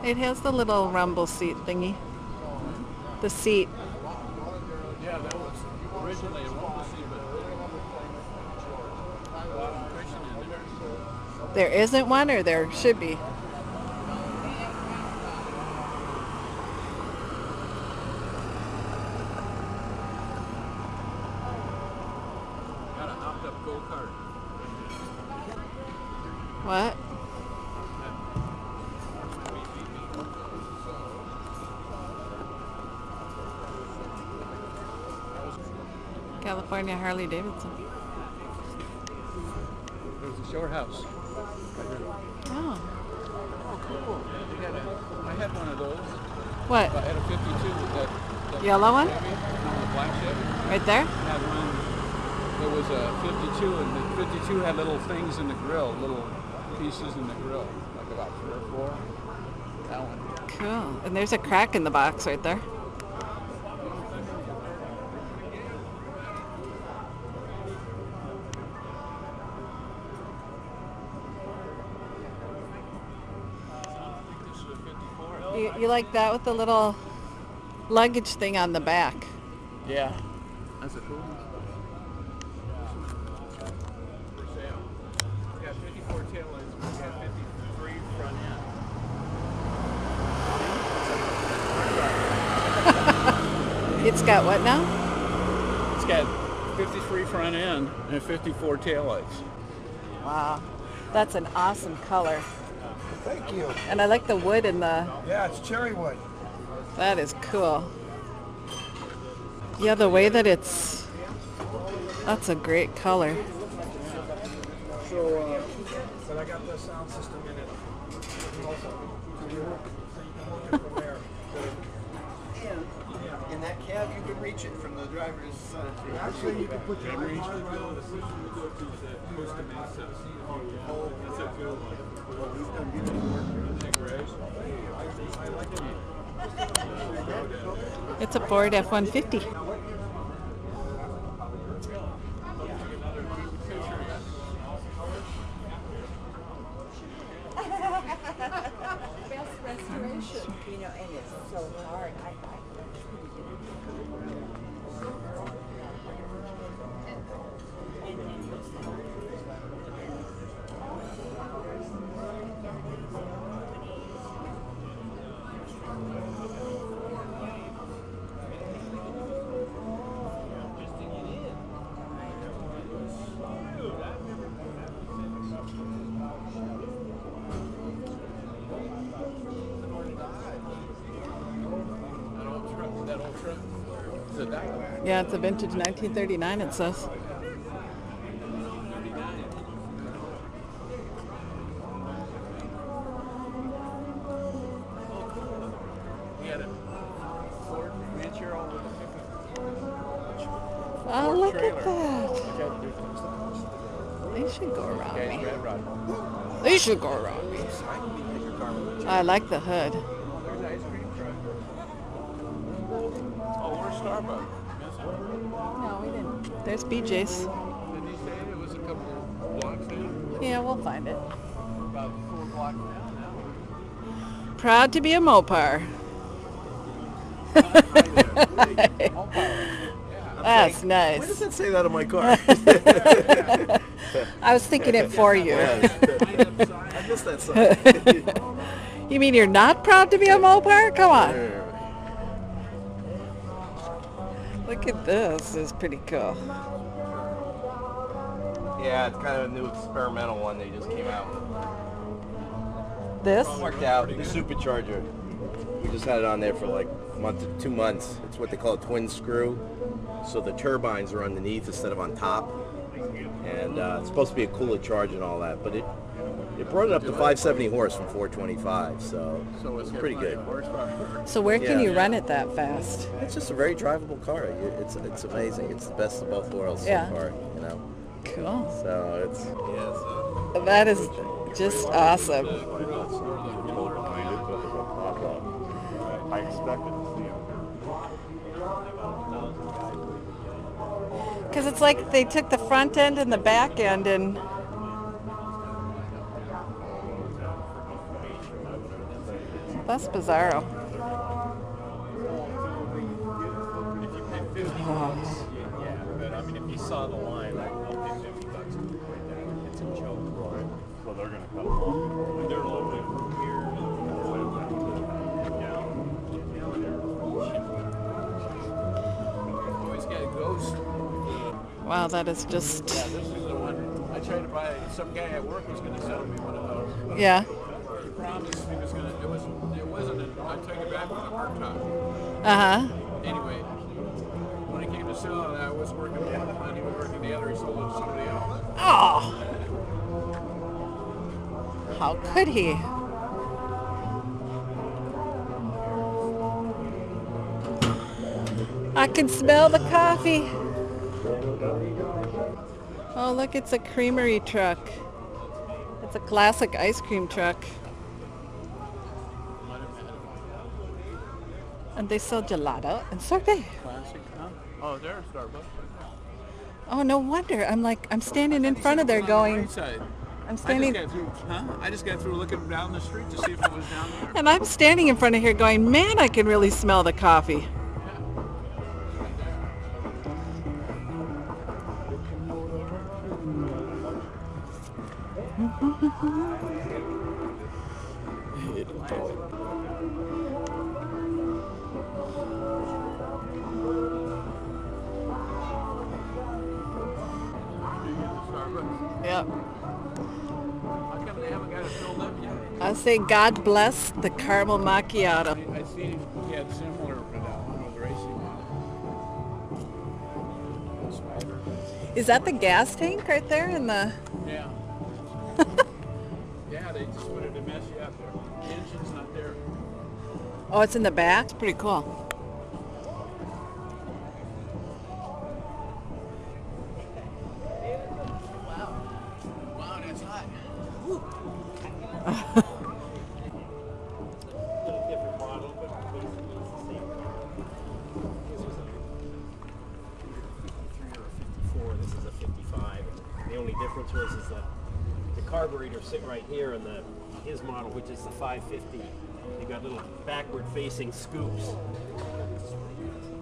It has the little rumble seat thingy. The seat. Yeah, that was originally a rumble seat, but a lot of cushion in there. There isn't one, or there should be? Got a hopped up go-kart. What? California Harley Davidson. There's a shore house. Oh. Oh, cool. I had one of those. What? I had a 52 with that Yellow one? Chevy, the black Chevy. Right there? I had one. There was a 52, and the 52 had little things in the grill, little pieces in the grill, like about 3 or 4. That one. Cool. And there's a crack in the box right there. This is a 54. You like that with the little luggage thing on the back? Yeah. That's a cool one. For sale. Yeah, 54 tail lights, but we got 53 front end. It's got what now? It's got 53 front end and 54 tail lights. Wow. That's an awesome color. Thank you. And I like the wood in the... Yeah, it's cherry wood. That is cool. Yeah, the way that it's... That's a great color. So, but I got the sound system in it. From there. In that cab, you could reach it from the driver's side. Actually, you can put your Every right right on the system we go to is that Costa Mesa. That's a good one. I like it. It's a Ford F-150. Best restoration, you know, and it's so hard. That old truck. Is it that one? Yeah, it's a vintage 1939, it says. We had a Ford Ranchero with a Oh, Ford look trailer. at that. Which had to do with They should go around Okay, me. red rod. They should go around me. I like the hood. There's an ice cream truck. Oh, we're Starbucks. No, we didn't. There's BJ's. Didn't he say it was a couple blocks down? Yeah, we'll find it. About 4 blocks down now. Proud to be a Mopar. That's Why nice. does that say that on my car? I was thinking it for you. I missed that sign. You mean you're not proud to be a Mopar? Come on. Look at this. This is pretty cool. Yeah, it's kind of a new experimental one they just came out with. This? Worked out, the supercharger. We just had it on there for like a month to 2 months. It's what they call a twin screw. So the turbines are underneath instead of on top. And it's supposed to be a cooler charge and all that, but it brought it up to 570 horse from 425, so it's pretty good. So where can Yeah. you run it that fast? It's just a very drivable car. It's amazing. It's the best of both worlds Yeah. so far, you know. Cool. So it's That is just awesome. I expected to see him. Because it's like they took the front end and the back end and... That's bizarro. If you pay 50 bucks, yeah. But I mean, if you saw the line, I'll pay 50 bucks to avoid that. It's a joke. Right. So they're going to cut them off. They're loading from here and down. Always got a ghost. Wow, that is just. Yeah, this is the one. I tried to buy. Some guy at work was going to sell me one of those. Yeah. He promised he was going to. It wasn't. I took it back with a Part2. Anyway, when it came to selling it, I was working one and he was working the other. He sold it to somebody else. Oh. How could he? I can smell the coffee. Oh, look, it's a creamery truck. It's a classic ice cream truck. And they sell gelato and sorbet. Classic, huh? Oh, there's Starbucks. Oh, no wonder. I'm standing in front of there going, I'm standing, I just got through looking down the street to see if it was down there. and I'm standing in front of here going, man, I can really smell the coffee. Yep. How come they haven't got it filled up yet? I say God bless the caramel macchiato. I see he had similar for that one with racing on it. Spider. Is that the gas tank right there in the... Yeah. Yeah, they just wanted to mess you up there. The engine's not there. Oh, it's in the back? It's pretty cool. Wow, that's hot. Different model, but basically it's the same. This is a 53 or a 54. This is a 55. The only difference is that the carburetor sitting right here in his model, which is the 550. You got little backward-facing scoops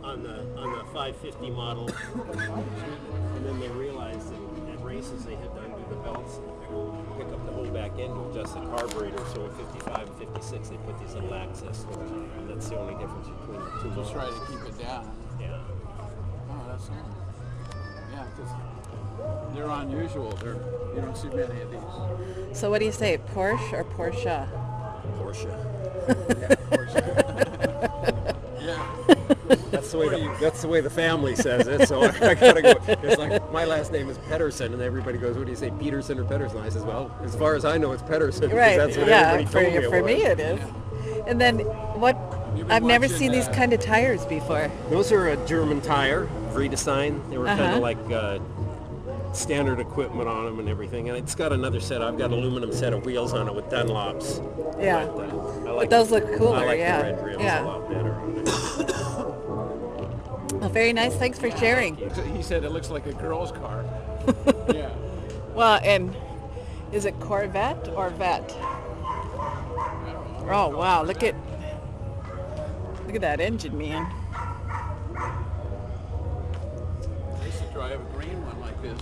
on the 550 model, and then they realized that at races they had to undo the belts and pick up the whole back end to adjust the carburetor. So in 55 and 56 they put these little access doors on, and that's the only difference between the two. Just try to keep it down. Yeah. Oh, that's nice. Yeah, because they're unusual. You don't see many of these. So what do you say, Porsche or Porsche? Porsche. Yeah, Porsche. Yeah. That's the way the family says it. So I gotta go. It's like my last name is Pedersen, and everybody goes, "What do you say, Peterson or Pedersen?" I says, "Well, as far as I know, it's Pedersen." Because Right, that's what yeah, everybody told for me it is. And then what, You've been I've never watching, seen these kind of tires before. Those are a German tire, Friedestein. They were kind of like standard equipment on them and everything. And it's got another set. I've got aluminum set of wheels on it with Dunlops. Yeah. But, I But those look cooler, I like yeah. the red rims Yeah. a lot better on it. Well, very nice. Thanks for sharing. He said it looks like a girl's car. Yeah. Well, and is it Corvette or Vet? Oh, wow. Look at that engine, man. I used to drive a green one like this.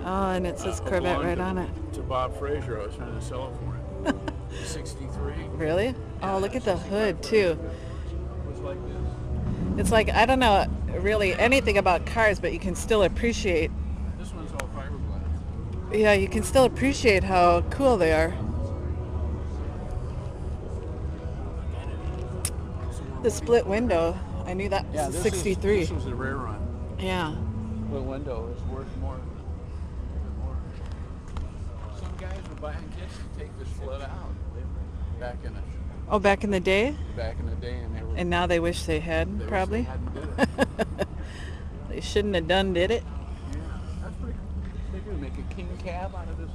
Oh, and it says Corvette belonged right on it. To Bob Frazier. I was trying to sell it for him. 63. Really? Oh, look at the hood, too. It was like this. It's like, I don't know really anything about cars, but you can still appreciate, This one's all fiberglass. yeah, you can still appreciate how cool they are. The split window, I knew that was a 63. This was the rear run. Yeah. The window is worth more. Some guys were buying kits to take this flood out back in the Back in the day? and they were. And now they wish they had, they wish they probably. hadn't did it. They shouldn't have done, did it? Yeah, that's pretty. They do make a king cab out of this.